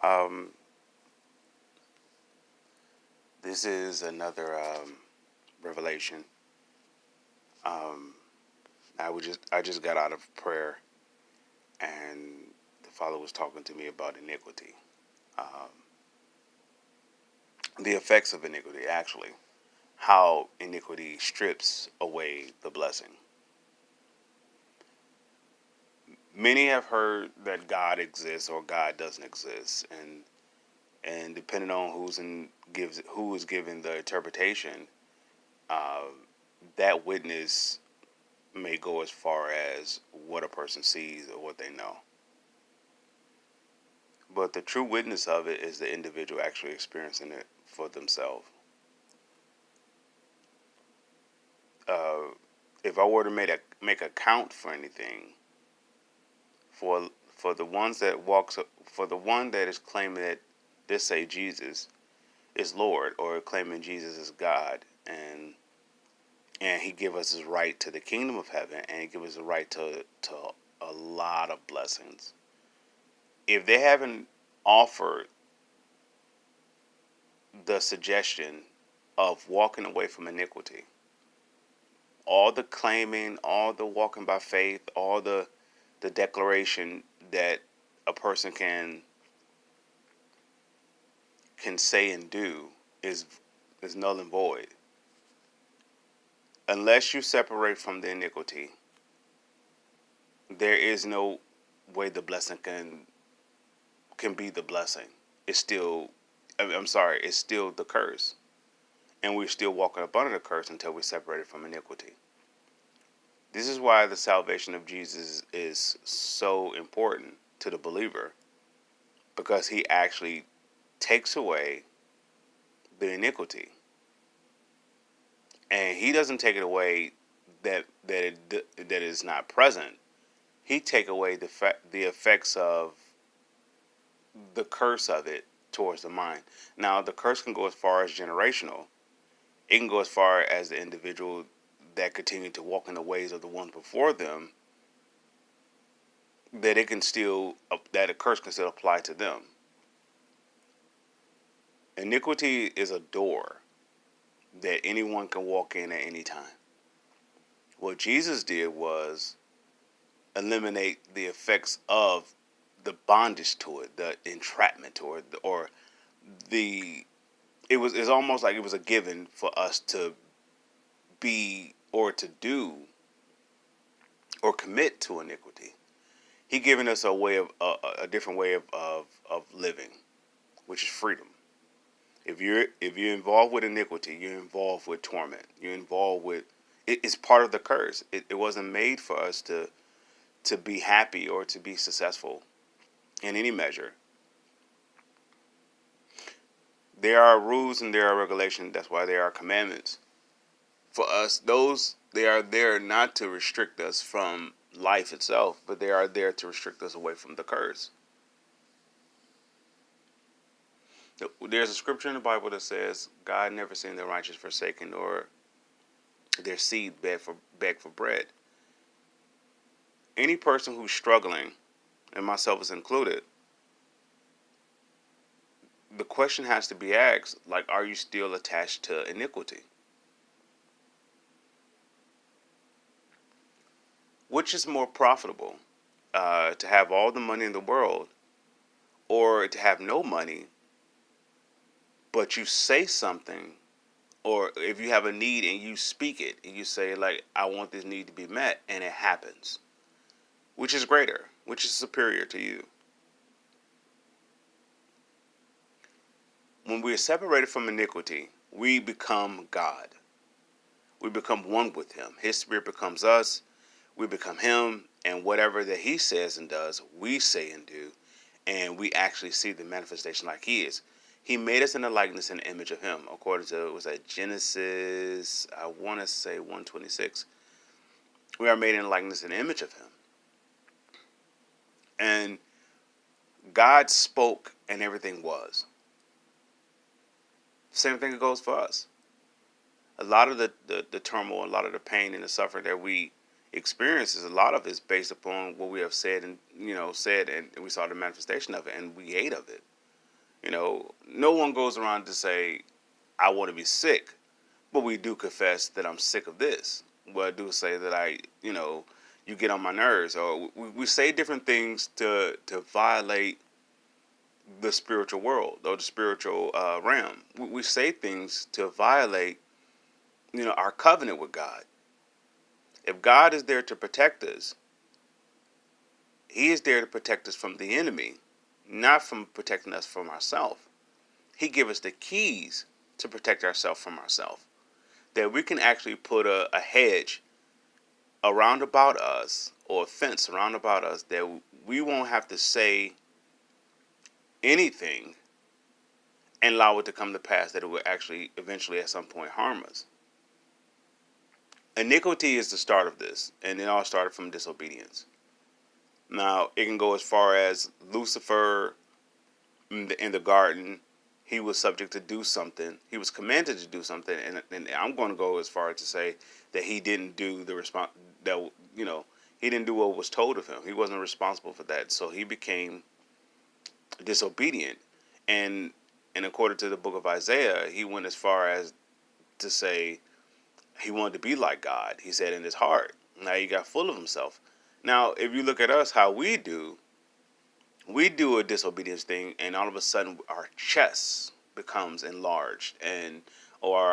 Um, this is another revelation. Um, I just got out of prayer, and the Father was talking to me about iniquity, um, the effects of iniquity, actually, how iniquity strips away the blessing. Many have heard that God exists or God doesn't exist, and depending on who is given the interpretation, uh, that witness may go as far as what a person sees or what they know. But the true witness of it is the individual actually experiencing it for themselves. Uh, if I were to make a count for anything, for the ones that walks for the one that is claiming that they say Jesus is Lord or claiming Jesus is God, and He give us His right to the kingdom of heaven, and He give us the right to a lot of blessings. If they haven't offered the suggestion of walking away from iniquity, all the claiming, all the walking by faith, all the declaration that a person can say and do is null and void. Unless you separate from the iniquity, there is no way the blessing can be the blessing. It's still, I'm sorry, it's still the curse, and we're still walking up under the curse until we're separated from iniquity. This is why the salvation of Jesus is so important to the believer, because He actually takes away the iniquity, and He doesn't take it away that is not present. He take away the effects of the curse of it towards the mind. Now, the curse can go as far as generational. It can go as far as the individual that continue to walk in the ways of the ones before them, that it can still that a curse can still apply to them. Iniquity is a door that anyone can walk in at any time. What Jesus did was eliminate the effects of the bondage to it, the entrapment to it, or the it's almost like it was a given for us to be or to do or commit to iniquity. He given us a way of a different way of living, which is freedom. If you're involved with iniquity, you're involved with torment. You're involved with it's part of the curse. It wasn't made for us to be happy or to be successful in any measure. There are rules and there are regulations. That's why there are commandments. For us, those they are there not to restrict us from life itself, but they are there to restrict us away from the curse. There's a scripture in the Bible that says, God never seen the righteous forsaken or their seed beg for bread. Any person who's struggling, and myself is included, the question has to be asked, like, are you still attached to iniquity? Which is more profitable, to have all the money in the world or to have no money, but you say something, or if you have a need and you speak it and you say, like, I want this need to be met, and it happens? Which is greater? Which is superior to you? When we are separated from iniquity, we become God. We become one with Him. His spirit becomes us. We become Him. And whatever that He says and does, we say and do. And we actually see the manifestation like He is. He made us in the likeness and image of Him, according to, was that Genesis, I want to say 126. We are made in the likeness and image of Him. And God spoke and everything was. Same thing goes for us. A lot of the turmoil, a lot of the pain and the suffering that we experience is a lot of it is based upon what we have said and and we saw the manifestation of it and we ate of it. No one goes around to say, I want to be sick, but we do confess that I'm sick of this. Well, I do say that you get on my nerves, or we say different things to violate the spiritual world or the spiritual realm. We say things to violate, our covenant with God. If God is there to protect us, He is there to protect us from the enemy, not from protecting us from ourselves. He gives us the keys to protect ourselves from ourselves. That we can actually put a hedge around about us, or a fence around about us, that we won't have to say anything and allow it to come to pass, that it will actually eventually at some point harm us. Iniquity is the start of this, and it all started from disobedience. Now, it can go as far as Lucifer in the garden. He was subject to do something. He was commanded to do something, and I'm going to go as far as to say that he didn't do the response. That he didn't do what was told of him. He wasn't responsible for that, so he became disobedient. And according to the book of Isaiah, he went as far as to say he wanted to be like God. He said in his heart. Now he got full of himself. Now, if you look at us, how we do a disobedience thing, and all of a sudden our chest becomes enlarged, and or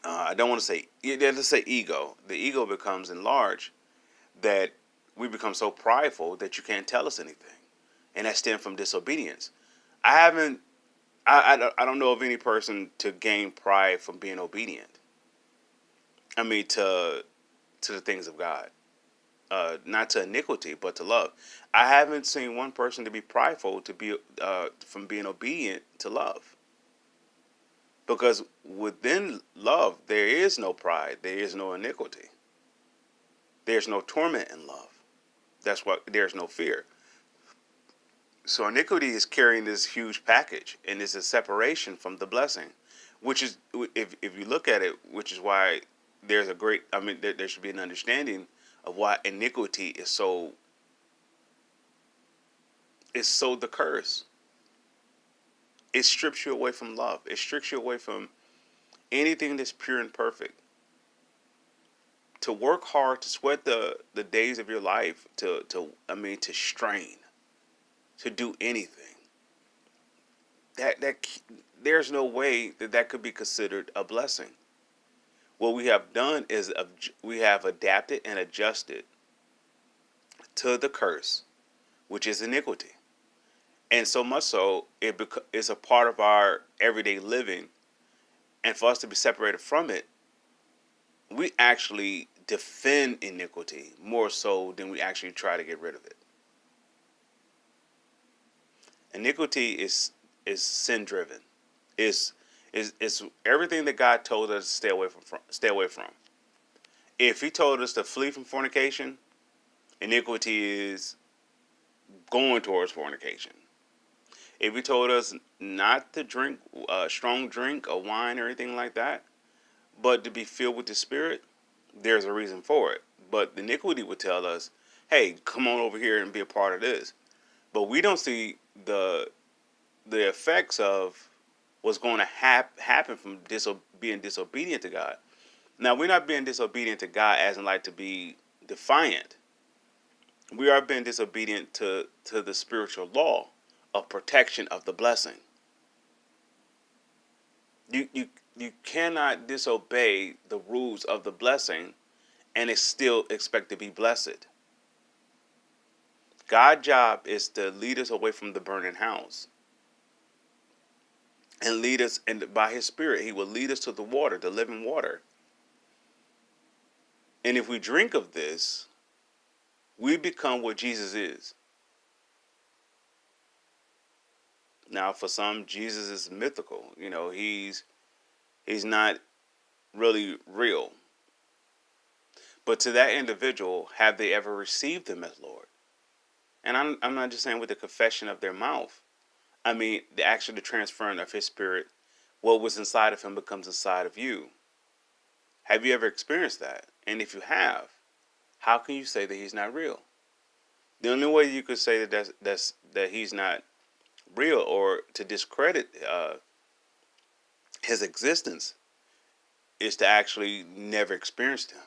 I don't want to say, let's say ego. The ego becomes enlarged, that we become so prideful that you can't tell us anything, and that stems from disobedience. I haven't. I don't know of any person to gain pride from being obedient. I mean, to the things of God. Not to iniquity, but to love. I haven't seen one person to be prideful to be from being obedient to love. Because within love, there is no pride, there is no iniquity, there's no torment in love. That's why there's no fear. So iniquity is carrying this huge package, and it's a separation from the blessing, which is, if you look at it, which is why there's a great. I mean, there should be an understanding of why iniquity is so the curse. It strips you away from love. It strips you away from anything that's pure and perfect. To work hard, to sweat the days of your life, to strain, to do anything. That there's no way that could be considered a blessing. What we have done is we have adapted and adjusted to the curse, which is iniquity. And so much so, it's a part of our everyday living. And for us to be separated from it, we actually defend iniquity more so than we actually try to get rid of it. Iniquity is sin driven. It's everything that God told us to stay away from. Stay away from. If He told us to flee from fornication, iniquity is going towards fornication. If He told us not to drink strong drink or wine or anything like that, but to be filled with the Spirit, there's a reason for it. But the iniquity would tell us, hey, come on over here and be a part of this. But we don't see the effects of what's going to happen from being disobedient to God. Now, we're not being disobedient to God as in like to be defiant. We are being disobedient to the spiritual law of protection of the blessing. You cannot disobey the rules of the blessing and still expect to be blessed. God's job is to lead us away from the burning house. And lead us, and by His Spirit, He will lead us to the water, the living water. And if we drink of this, we become what Jesus is. Now, for some, Jesus is mythical. He's not really real. But to that individual, have they ever received Him as Lord? And I'm not just saying with the confession of their mouth. I mean, the transferring of His Spirit, what was inside of Him becomes inside of you. Have you ever experienced that? And if you have, how can you say that He's not real? The only way you could say that He's not real or to discredit his existence is to actually never experience him.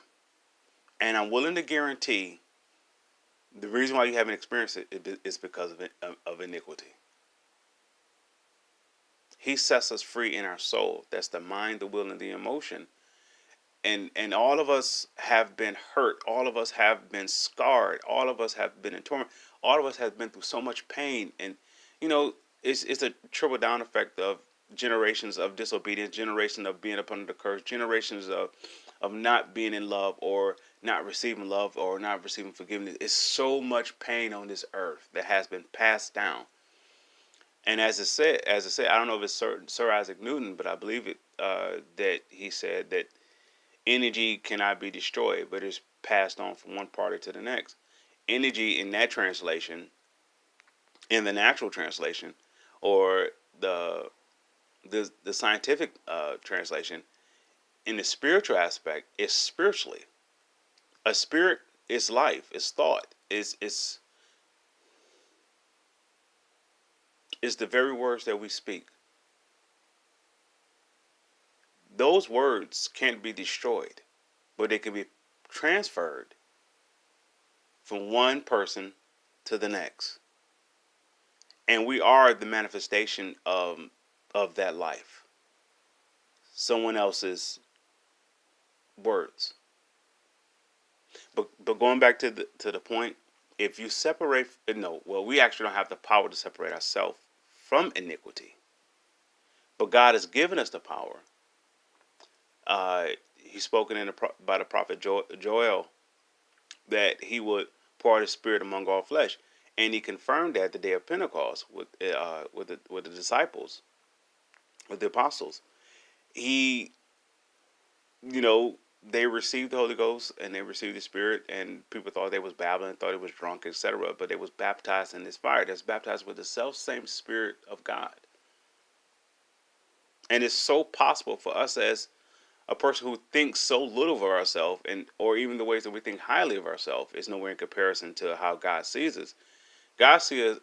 And I'm willing to guarantee the reason why you haven't experienced it is because of iniquity. He sets us free in our soul. That's the mind, the will, and the emotion. And all of us have been hurt. All of us have been scarred. All of us have been in torment. All of us have been through so much pain. And you know, it's a trickle down effect of generations of disobedience, generations of being up under the curse, generations of not being in love or not receiving love or not receiving forgiveness. It's so much pain on this earth that has been passed down. And as I said, I don't know if it's Sir Isaac Newton, but I believe it that he said that energy cannot be destroyed, but it's passed on from one party to the next. Energy in that translation, in the natural translation, or the scientific translation, in the spiritual aspect, is spiritually. A spirit is life, is thought, is the very words that we speak. Those words can't be destroyed, but they can be transferred from one person to the next. And we are the manifestation of that life. Someone else's words. But going back to the point, if you separate, no, well, we actually don't have the power to separate ourselves from iniquity. But God has given us the power. He's spoken by the prophet Joel that he would pour out his spirit among all flesh, and he confirmed that the day of Pentecost with the disciples, with the apostles. He, you know, they received the Holy Ghost and they received the Spirit, and people thought they was babbling, thought it was drunk, etc. But they was baptized in this fire. That's baptized with the self same Spirit of God. And it's so possible for us as a person who thinks so little of ourselves, and or even the ways that we think highly of ourselves, is nowhere in comparison to how God sees us. God sees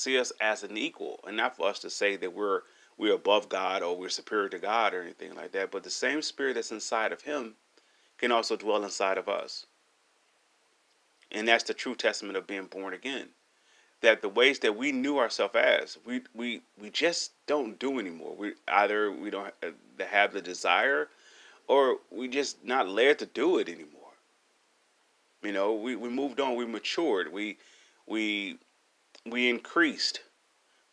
us as an equal, and not for us to say that we're above God or we're superior to God or anything like that. But the same Spirit that's inside of Him can also dwell inside of us, and that's the true testament of being born again. That the ways that we knew ourselves as, we just don't do anymore. We don't have the desire, or we just not led to do it anymore. You know, we moved on, we matured, we increased,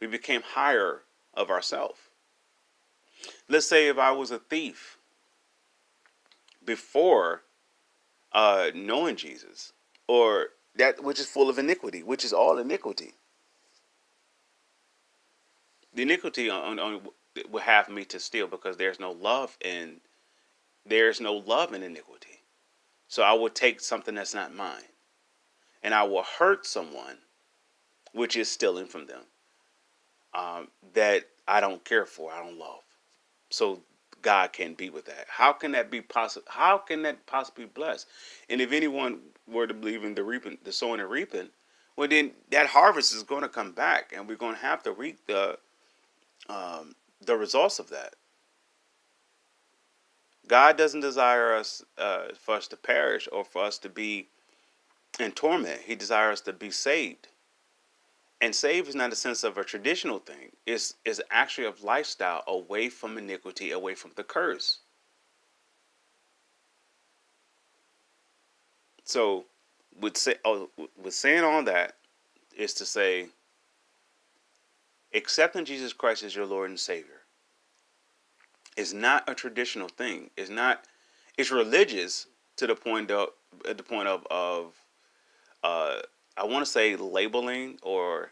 we became higher of ourselves. Let's say if I was a thief before knowing Jesus, or that which is full of iniquity, which is all iniquity. The iniquity on will have me to steal because there's no love in iniquity. So I will take something that's not mine, and I will hurt someone, which is stealing from them, that I don't care for, I don't love. So God can be with that. How can that be possible? How can that possibly be blessed? And if anyone were to believe in the sowing and reaping, well, then that harvest is going to come back, and we're going to have to reap the results of that. God doesn't desire us for us to perish or for us to be in torment. He desires us to be saved. And saved is not a sense of a traditional thing. It's actually a lifestyle away from iniquity, away from the curse. So, with saying all that is to say, accepting Jesus Christ as your Lord and Savior is not a traditional thing. It's religious to the point of I want to say labeling, or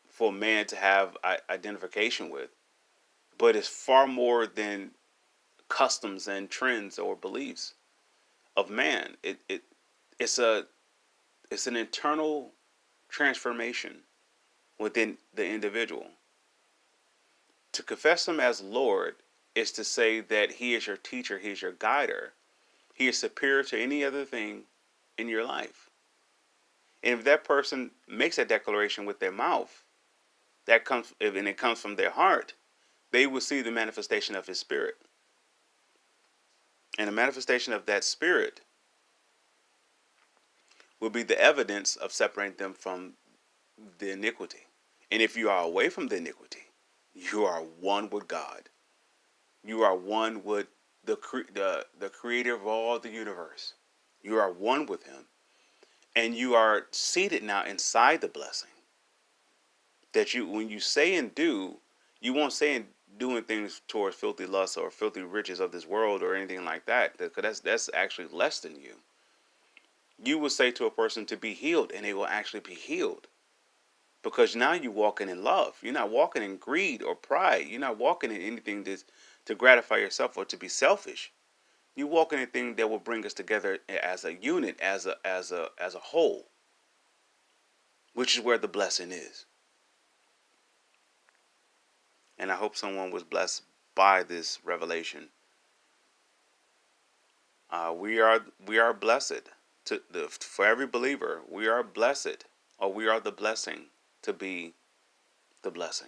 for man to have identification with, but it's far more than customs and trends or beliefs of man. It's an internal transformation within the individual. To confess Him as Lord is to say that He is your teacher, He is your guider. He is superior to any other thing in your life. And if that person makes that declaration with their mouth, that comes, and it comes from their heart, they will see the manifestation of his spirit. And the manifestation of that spirit will be the evidence of separating them from the iniquity. And if you are away from the iniquity, you are one with God. You are one with the creator of all the universe. You are one with him. And you are seated now inside the blessing. That you, when you say and do, you won't say and doing things towards filthy lusts or filthy riches of this world or anything like that. Because that's actually less than you. You will say to a person to be healed, and they will actually be healed. Because now you're walking in love. You're not walking in greed or pride. You're not walking in anything to gratify yourself or to be selfish. You're walking in things that will bring us together as a unit, as a whole, which is where the blessing is. And I hope someone was blessed by this revelation. We are blessed for every believer. We are blessed, or we are the blessing to be the blessing.